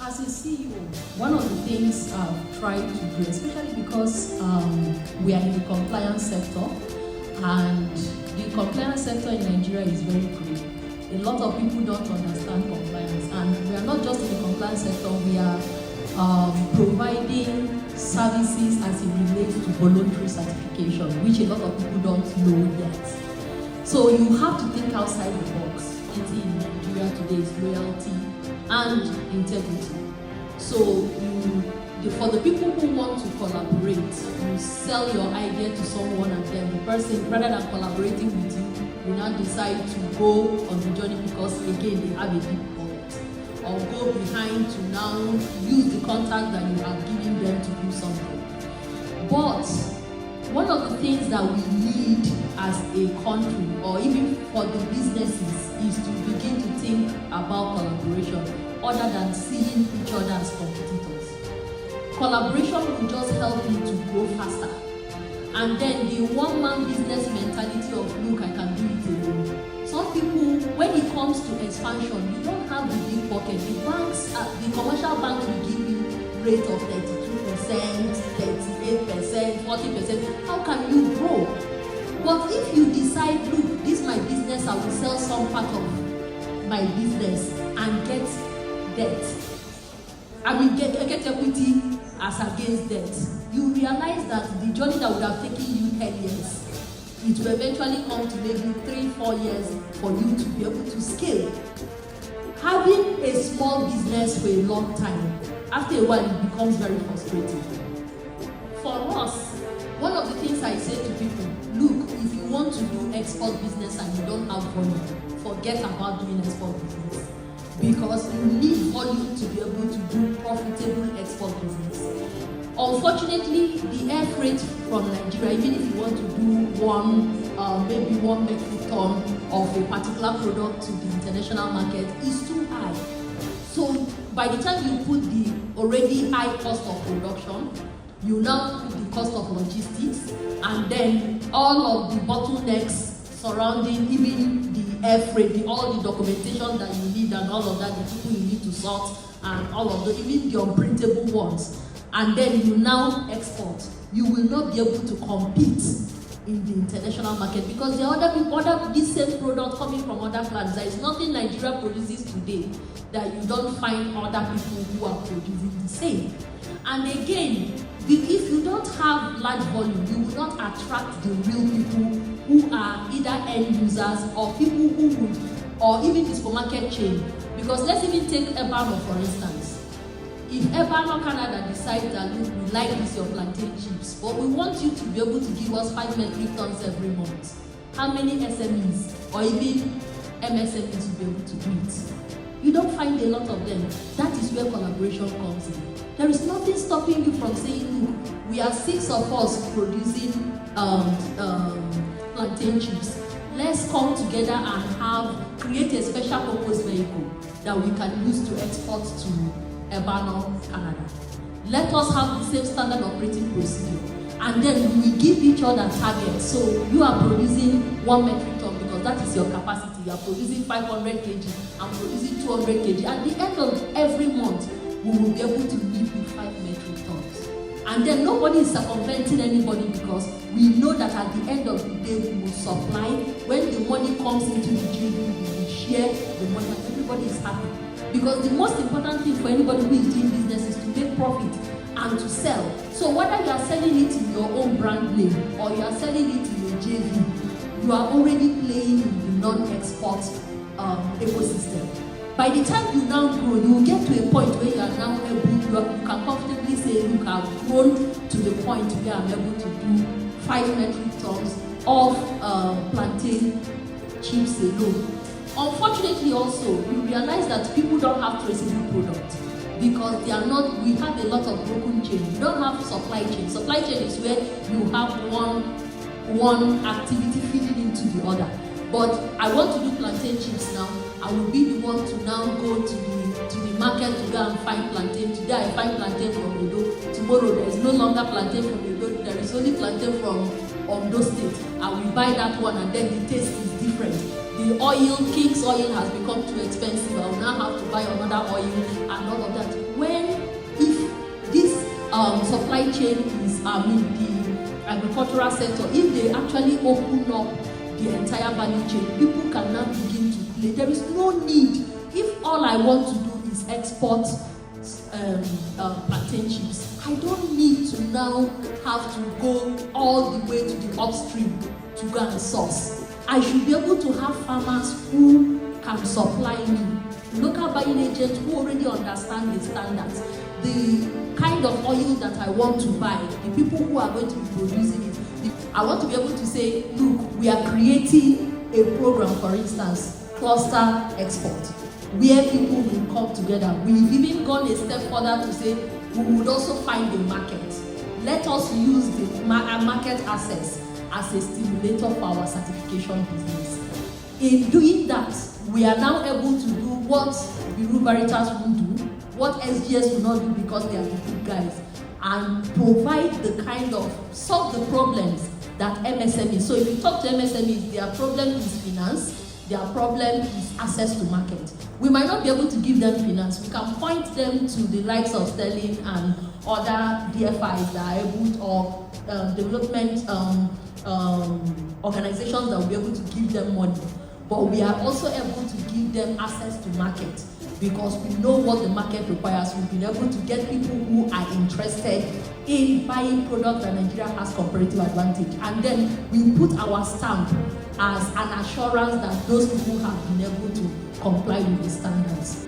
As a CEO, one of the things I've tried to do, especially because we are in the compliance sector, and the compliance sector in Nigeria is very gray. A lot of people don't understand compliance, and we are not just in the compliance sector, we are providing services as it relates to voluntary certification, which a lot of people don't know yet. So you have to think outside the box. In Nigeria today is loyalty and integrity. So for the people who want to collaborate, you sell your idea to someone, and then the person, rather than collaborating with you, will now decide to go on the journey because, again, they have a deep pocket, or go behind to now use the contact that you have given them to do something. But one of the things that we need as a country, or even for the businesses, is to begin to think about collaboration other than seeing each other as competitors. Collaboration will just help you to grow faster. And then the one-man business mentality of, look, I can do it alone. Some people, when it comes to expansion, you don't have the big pocket. The banks, the commercial banks will give you rate of 32%, 38%, 40%. How can you grow? But if you decide, look, this is my business, I will sell some part of my business and get debt. I will get equity as against debt. You realize that the journey that would have taken you 10 years, it will eventually come to maybe 3-4 years for you to be able to scale. Having a small business for a long time, after a while, it becomes very frustrating. For us, one of the things I say to people, look, if you want to do export business and you don't have volume, forget about doing export business. Because you need volume to be able to do profitable export business. Unfortunately, the air freight from Nigeria, even if you want to do maybe 1 metric ton of a particular product to the international market, is too high. So by the time you put the already high cost of production, you now put the cost of logistics, and then all of the bottlenecks surrounding even the air freight, all the documentation that you need and all of that, the people you need to sort, and all of the, even the unprintable ones. And then you now export. You will not be able to compete in the international market because there are other people, this same product coming from other plants. There is nothing Nigeria produces today that you don't find other people who are producing the same. And again, if you don't have large volume, you will not attract the real people who are either end users or people who would, or even the supermarket chain. Because let's even take Ebano for instance. If Ebano Canada decides that, look, we like this your plantain chips, but we want you to be able to give us 5 metric tons every month, how many SMEs or even MSMEs will be able to do it? You don't find a lot of them. That is where collaboration comes in. There is nothing stopping you from saying, look, we are 6 of us producing plantain chips. Let's come together and create a special purpose vehicle that we can use to export to Ebano, Canada. Let us have the same standard operating procedure, and then we give each other targets. So you are producing 1 metric ton because that is your capacity. You are producing 500 kg, I'm producing 200 kg. At the end of every month, we will be able to live with 5 metric tons. And then nobody is circumventing anybody because we know that at the end of the day, we will supply. When the money comes into the JV, we will share the money and everybody is happy. Because the most important thing for anybody who is doing business is to make profit and to sell. So whether you are selling it in your own brand name or you are selling it in your JV, you are already playing in the non-export ecosystem. By the time you now grow, you will get to a point where you are now able, you can comfortably say, look, I've grown to the point where I'm able to do 5 metric tons of plantain chips alone. Unfortunately also, we realize that people don't have traceable products because they are not, we have a lot of broken chain. We don't have supply chain. Supply chain is where you have one activity feeding into the other. But I want to do plantain chips now. I will be the one to now go to the market to go and find plantain. Today I find plantain from Edo. Tomorrow there is no longer plantain from Edo. There is only plantain from Ondo State. I will buy that one and then the taste is different. The oil, King's oil has become too expensive. I will now have to buy another oil and all of that. supply chain is, the agricultural sector, if they actually open up the entire value chain, people can now begin to play. There is no need. If all I want to do is export plantain chips, I don't need to now have to go all the way to the upstream to go and source. I should be able to have farmers who can supply me, local buying agents who already understand the standards, the kind of oil that I want to buy, the people who are going to be producing it. I want to be able to say, look, we are creating a program, for instance, cluster export, where people will come together. We've even gone a step further to say we would also find a market. Let us use the market access as a stimulator for our certification business. In doing that, we are now able to do what Bureau Veritas will do, what SGS will not do because they are the good guys, and provide the kind of, solve the problems that MSMEs. So if you talk to MSMEs, their problem is finance, their problem is access to market. We might not be able to give them finance. We can point them to the likes of Sterling and other DFIs that are able to, or development organizations that will be able to give them money. But we are also able to give them access to market because we know what the market requires. We've been able to get people who are interested in buying products that Nigeria has comparative advantage. And then we put our stamp as an assurance that those people have been able to comply with the standards.